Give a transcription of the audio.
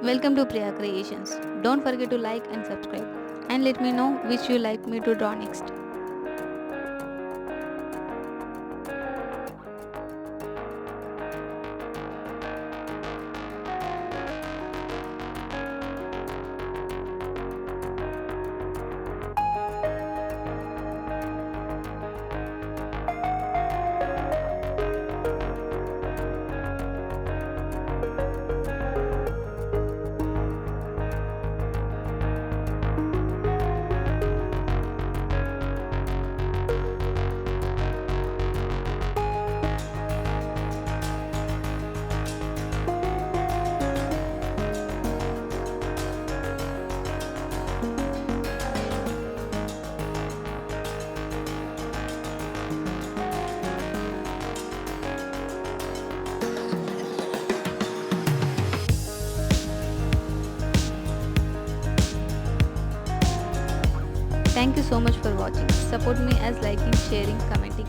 Welcome to Priya Creations. Don't forget to like and subscribe and let me know which you like me to draw next. Thank you so much for watching. Support me as liking, sharing, commenting